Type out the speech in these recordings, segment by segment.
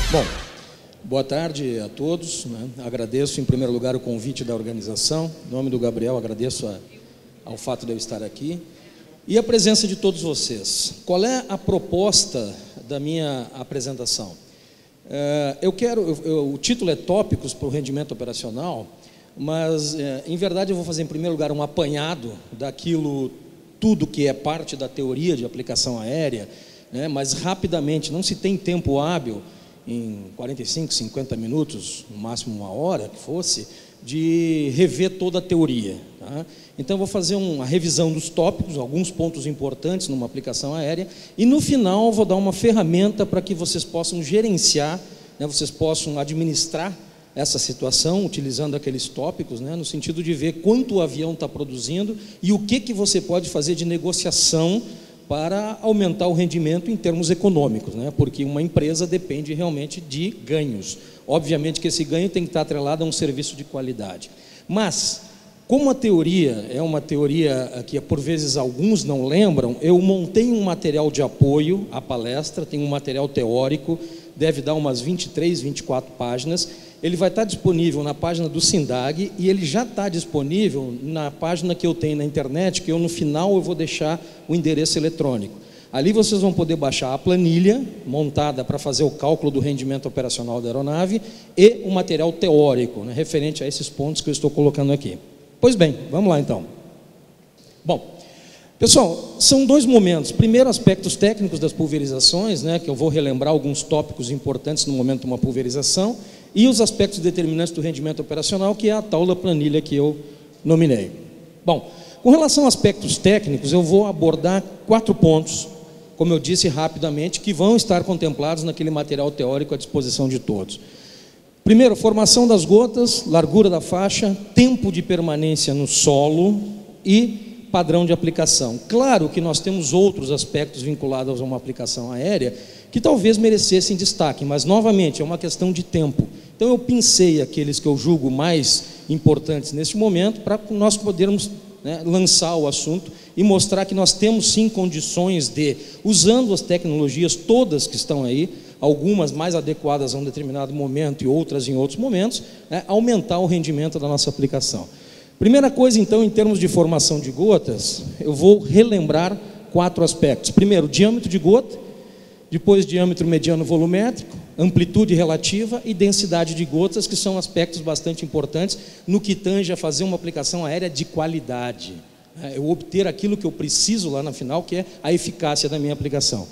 Bom, boa tarde a todos, né? Agradeço em primeiro lugar o convite da organização. Em nome do Gabriel, agradeço ao fato de eu estar aqui e a presença de todos vocês. Qual é a proposta da minha apresentação? O título é Tópicos para o Rendimento Operacional, mas em verdade eu vou fazer em primeiro lugar um apanhado daquilo tudo que é parte da teoria de aplicação aérea, né? Mas rapidamente, não se tem tempo hábil em 45, 50 minutos, no máximo uma hora que fosse, de rever toda a teoria, tá? Então eu vou fazer uma revisão dos tópicos, alguns pontos importantes numa aplicação aérea, e no final eu vou dar uma ferramenta para que vocês possam gerenciar, né, vocês possam administrar essa situação utilizando aqueles tópicos, né, no sentido de ver quanto o avião está produzindo e o que você pode fazer de negociação para aumentar o rendimento em termos econômicos, né? Porque uma empresa depende realmente de ganhos. Obviamente que esse ganho tem que estar atrelado a um serviço de qualidade. Mas, como a teoria é uma teoria que por vezes alguns não lembram, eu montei um material de apoio à palestra, tem um material teórico, deve dar umas 23, 24 páginas. Ele vai estar disponível na página do SINDAG e ele já está disponível na página que eu tenho na internet, que no final eu vou deixar o endereço eletrônico. Ali vocês vão poder baixar a planilha montada para fazer o cálculo do rendimento operacional da aeronave e o material teórico, né, referente a esses pontos que eu estou colocando aqui. Pois bem, vamos lá então. Bom, pessoal, são dois momentos. Primeiro, aspectos técnicos das pulverizações, né, que eu vou relembrar alguns tópicos importantes no momento de uma pulverização, e os aspectos determinantes do rendimento operacional, que é a tal da planilha que eu nominei. Bom, com relação a aspectos técnicos, eu vou abordar 4 pontos, como eu disse rapidamente, que vão estar contemplados naquele material teórico à disposição de todos. Primeiro, formação das gotas, largura da faixa, tempo de permanência no solo e padrão de aplicação. Claro que nós temos outros aspectos vinculados a uma aplicação aérea que talvez merecessem destaque, mas novamente é uma questão de tempo. Então eu pincei aqueles que eu julgo mais importantes neste momento para nós podermos, né, lançar o assunto e mostrar que nós temos sim condições de, usando as tecnologias todas que estão aí, algumas mais adequadas a um determinado momento e outras em outros momentos, né, aumentar o rendimento da nossa aplicação. Primeira coisa então, em termos de formação de gotas, eu vou relembrar 4 aspectos. Primeiro, diâmetro de gota, depois diâmetro mediano volumétrico, amplitude relativa e densidade de gotas, que são aspectos bastante importantes no que tange a fazer uma aplicação aérea de qualidade. Eu obter aquilo que eu preciso lá na final, que é a eficácia da minha aplicação.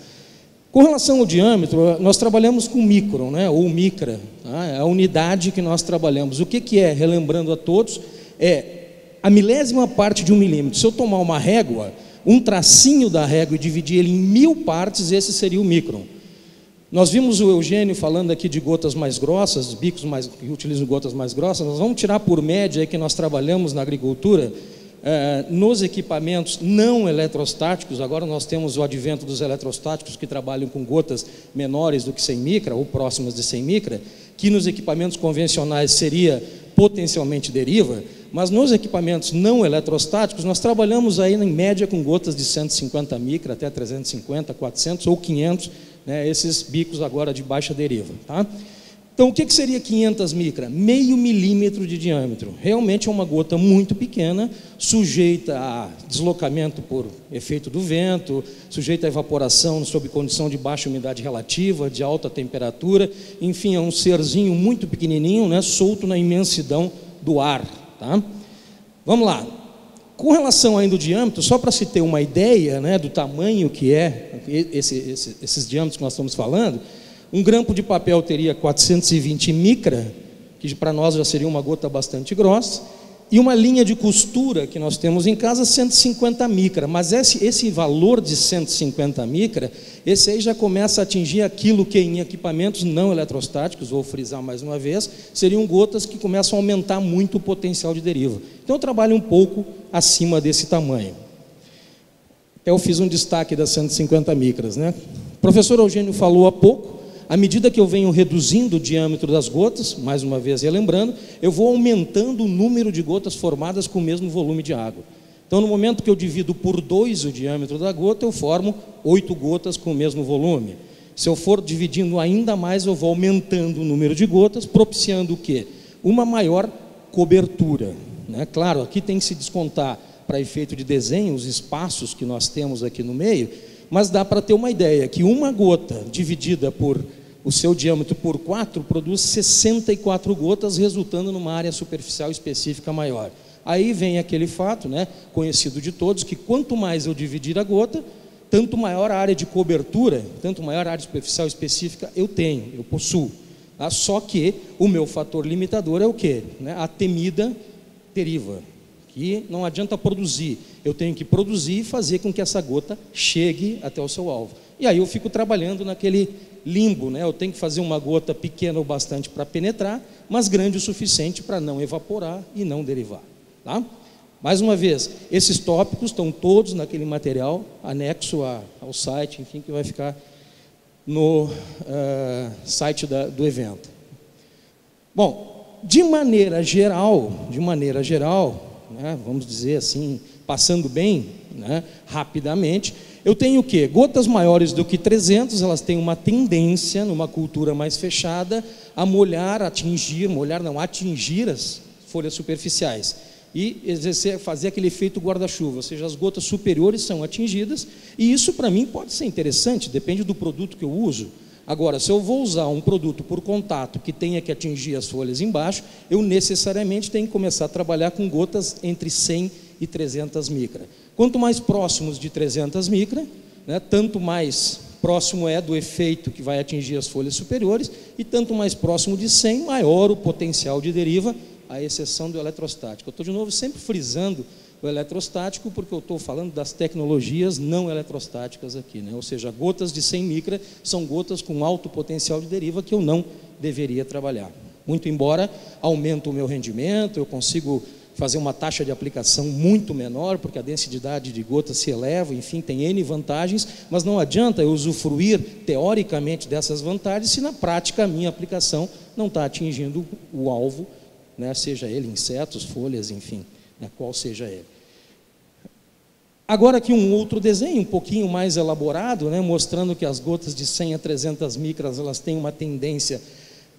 Com relação ao diâmetro, nós trabalhamos com micron, né, ou micra, tá? É a unidade que nós trabalhamos. O que é, relembrando a todos, é a milésima parte de 1 milímetro. Se eu tomar uma régua, um tracinho da régua e dividir ele em 1000 partes, esse seria o micron. Nós vimos o Eugênio falando aqui de gotas mais grossas, bicos que utilizam gotas mais grossas. Nós vamos tirar por média aí que nós trabalhamos na agricultura, nos equipamentos não eletrostáticos. Agora nós temos o advento dos eletrostáticos que trabalham com gotas menores do que 100 micra ou próximas de 100 micra, que nos equipamentos convencionais seria potencialmente deriva, mas nos equipamentos não eletrostáticos nós trabalhamos aí em média com gotas de 150 micra até 350, 400 ou 500, né, esses bicos agora de baixa deriva, tá? Então o que seria 500 micra? Meio milímetro de diâmetro. Realmente é uma gota muito pequena, sujeita a deslocamento por efeito do vento, sujeita a evaporação sob condição de baixa umidade relativa, de alta temperatura, enfim, é um serzinho muito pequenininho, né, solto na imensidão do ar, tá? Vamos lá. Com relação ainda ao diâmetro, só para se ter uma ideia, né, do tamanho que é esses diâmetros que nós estamos falando, um grampo de papel teria 420 micra, que para nós já seria uma gota bastante grossa, e uma linha de costura que nós temos em casa, 150 micra, mas esse valor de 150 micra, esse aí já começa a atingir aquilo que em equipamentos não eletrostáticos, vou frisar mais uma vez, seriam gotas que começam a aumentar muito o potencial de deriva. Então eu trabalho um pouco acima desse tamanho. Eu fiz um destaque das 150 micras, né? O professor Eugênio falou há pouco, à medida que eu venho reduzindo o diâmetro das gotas, mais uma vez relembrando, eu vou aumentando o número de gotas formadas com o mesmo volume de água. Então, no momento que eu divido por 2 o diâmetro da gota, eu formo 8 gotas com o mesmo volume. Se eu for dividindo ainda mais, eu vou aumentando o número de gotas, propiciando o quê? Uma maior cobertura, né? Claro, aqui tem que se descontar, para efeito de desenho, os espaços que nós temos aqui no meio, mas dá para ter uma ideia que uma gota dividida por o seu diâmetro por 4 produz 64 gotas, resultando numa área superficial específica maior. Aí vem aquele fato, né, conhecido de todos, que quanto mais eu dividir a gota, tanto maior a área de cobertura, tanto maior a área superficial específica eu tenho, eu possuo. Tá? Só que o meu fator limitador é o quê? Né? A temida deriva, que não adianta produzir, eu tenho que produzir e fazer com que essa gota chegue até o seu alvo. E aí eu fico trabalhando naquele limbo, né? Eu tenho que fazer uma gota pequena o bastante para penetrar, mas grande o suficiente para não evaporar e não derivar. Tá? Mais uma vez, esses tópicos estão todos naquele material anexo ao site, enfim, que vai ficar no site do evento. Bom, de maneira geral, né, vamos dizer assim, passando bem, né, rapidamente, eu tenho o quê? Gotas maiores do que 300, elas têm uma tendência, numa cultura mais fechada, a atingir as folhas superficiais e fazer aquele efeito guarda-chuva, ou seja, as gotas superiores são atingidas, e isso para mim pode ser interessante, depende do produto que eu uso. Agora, se eu vou usar um produto por contato que tenha que atingir as folhas embaixo, eu necessariamente tenho que começar a trabalhar com gotas entre 100 e 300 micra. Quanto mais próximos de 300 micra, né, tanto mais próximo é do efeito que vai atingir as folhas superiores, e tanto mais próximo de 100, maior o potencial de deriva, à exceção do eletrostático. Eu estou de novo sempre frisando o eletrostático, porque eu estou falando das tecnologias não eletrostáticas aqui, né? Ou seja, gotas de 100 micra são gotas com alto potencial de deriva que eu não deveria trabalhar. Muito embora aumente o meu rendimento, eu consigo fazer uma taxa de aplicação muito menor, porque a densidade de gotas se eleva, enfim, tem N vantagens, mas não adianta eu usufruir teoricamente dessas vantagens se na prática a minha aplicação não está atingindo o alvo, né? Seja ele insetos, folhas, enfim, né? Qual seja ele. Agora aqui um outro desenho, um pouquinho mais elaborado, né? Mostrando que as gotas de 100 a 300 micras, elas têm uma tendência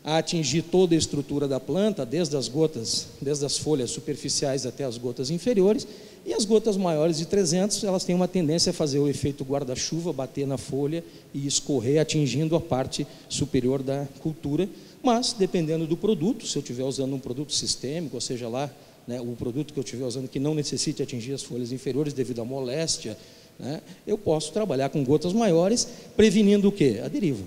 a atingir toda a estrutura da planta, desde as folhas superficiais até as gotas inferiores, e as gotas maiores de 300, elas têm uma tendência a fazer o efeito guarda-chuva, bater na folha e escorrer, atingindo a parte superior da cultura, mas dependendo do produto, se eu estiver usando um produto sistêmico, ou seja lá, né, o produto que eu estiver usando que não necessite atingir as folhas inferiores devido à moléstia, né, eu posso trabalhar com gotas maiores, prevenindo o quê? A deriva.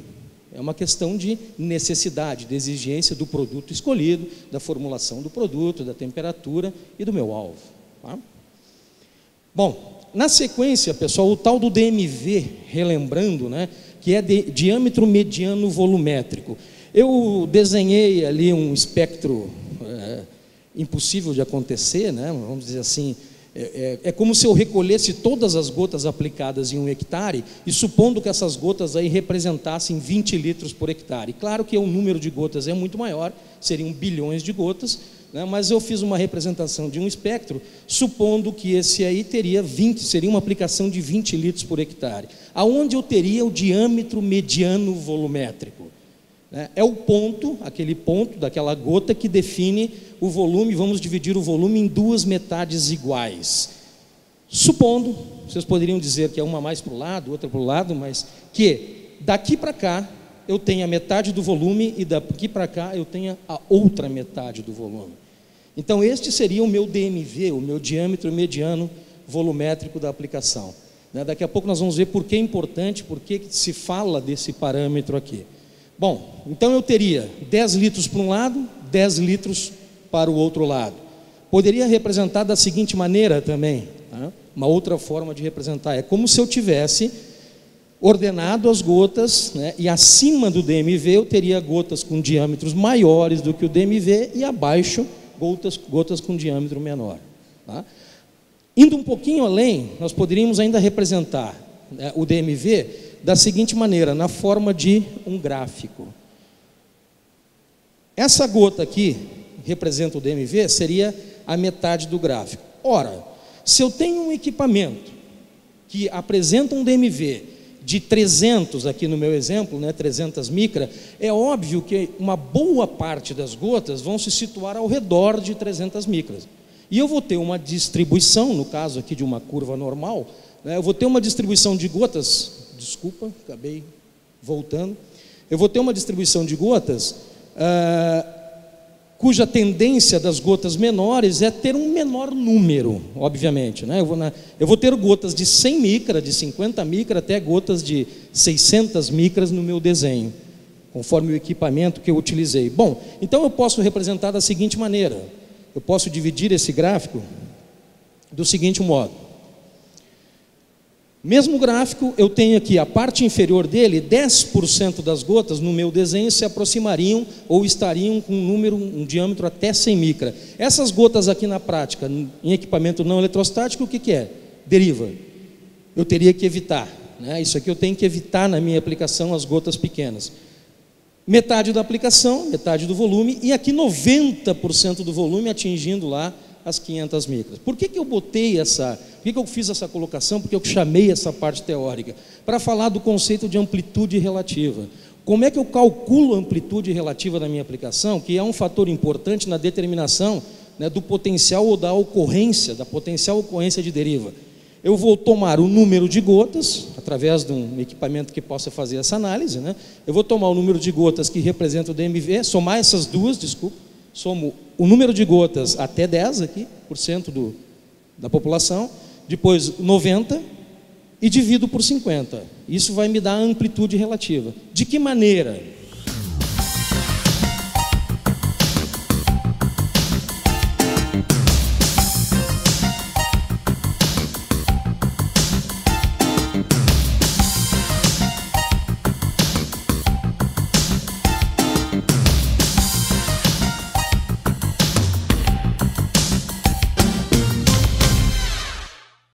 É uma questão de necessidade, de exigência do produto escolhido, da formulação do produto, da temperatura e do meu alvo. Tá? Bom, na sequência, pessoal, o tal do DMV, relembrando, né, que é de diâmetro mediano volumétrico. Eu desenhei ali um espectro impossível de acontecer, né, vamos dizer assim. É como se eu recolhesse todas as gotas aplicadas em 1 hectare e supondo que essas gotas aí representassem 20 litros por hectare. Claro que o número de gotas é muito maior, seriam bilhões de gotas, né, mas eu fiz uma representação de um espectro, supondo que esse aí seria uma aplicação de 20 litros por hectare, aonde eu teria o diâmetro mediano volumétrico. É o ponto, aquele ponto daquela gota que define o volume. Vamos dividir o volume em duas metades iguais. Supondo, vocês poderiam dizer que é uma mais para o lado, outra para o lado, mas que daqui para cá eu tenho a metade do volume e daqui para cá eu tenho a outra metade do volume. Então este seria o meu DMV, o meu diâmetro mediano volumétrico da aplicação. Daqui a pouco nós vamos ver por que é importante, por que se fala desse parâmetro aqui. Bom, então eu teria 10 litros para um lado, 10 litros para o outro lado. Poderia representar da seguinte maneira também, tá? Uma outra forma de representar, é como se eu tivesse ordenado as gotas, né, e acima do DMV eu teria gotas com diâmetros maiores do que o DMV e abaixo gotas com diâmetro menor. Tá? Indo um pouquinho além, nós poderíamos ainda representar, né, o DMV da seguinte maneira, na forma de um gráfico. Essa gota aqui representa o DMV, seria a metade do gráfico. Ora, se eu tenho um equipamento que apresenta um DMV de 300, aqui no meu exemplo, né, 300 micra, é óbvio que uma boa parte das gotas vão se situar ao redor de 300 micras. E eu vou ter uma distribuição, no caso aqui de uma curva normal, né, eu vou ter uma distribuição de gotas, desculpa, acabei voltando, eu vou ter uma distribuição de gotas cuja tendência das gotas menores é ter um menor número, obviamente, né? Eu vou ter gotas de 100 micra, de 50 micra, até gotas de 600 micras no meu desenho, conforme o equipamento que eu utilizei. Bom, então eu posso representar da seguinte maneira, eu posso dividir esse gráfico do seguinte modo. Mesmo gráfico, eu tenho aqui a parte inferior dele, 10% das gotas no meu desenho se aproximariam ou estariam com um diâmetro até 100 micra. Essas gotas aqui na prática, em equipamento não eletrostático, o que é? Deriva. Eu teria que evitar, né? Isso aqui eu tenho que evitar na minha aplicação, as gotas pequenas. Metade da aplicação, metade do volume, e aqui 90% do volume atingindo lá as 500 micras. Por que eu botei por que eu fiz essa colocação? Porque eu chamei essa parte teórica para falar do conceito de amplitude relativa. Como é que eu calculo a amplitude relativa da minha aplicação, que é um fator importante na determinação, né, do potencial ou da ocorrência, da potencial ocorrência de deriva. Eu vou tomar o número de gotas, através de um equipamento que possa fazer essa análise, né? Eu vou tomar o número de gotas que representa o DMV, somar essas duas, somo o número de gotas até 10 aqui, por cento da população, depois 90 e divido por 50. Isso vai me dar a amplitude relativa. De que maneira?